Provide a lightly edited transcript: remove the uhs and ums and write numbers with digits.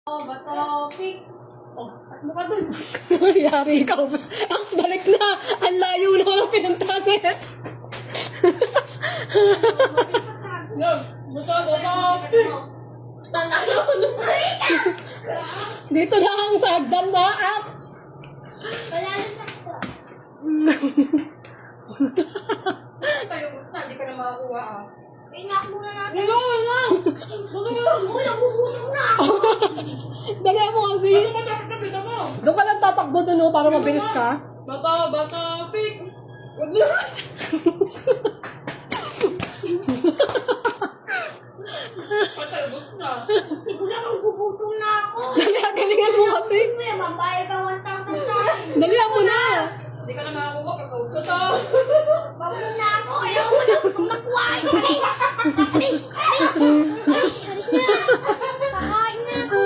Bato, pick. Oh, at mo ka dun. Yari ka, Ops. Ops, balik na. Ang layo na walang pinuntahan. No, bato, pick. Dito na ang sagdan mo, Ops. Wala na sakto. Tayo, hindi ka na makakuha ah. Inak muna natin. Wala. Uy, nagugutom na ako. Dali mo kasi. Ano mo dapat kapita mo? Doon ka lang tatakbo doon, oh, para mabilis ka. Bato, pick. Wag na. Patalbos na. Wala, nagugutom na ako. Dali, galingan mo kasi. Uy, mabayad ka 1,000 sa akin. Dalihan mo na. Hindi ka na makakuha pag bato. Magutom na ako. Ayaw mo na kumakuha. Alis! Alis! Alis! Alis! Alis na! Kakain na ako.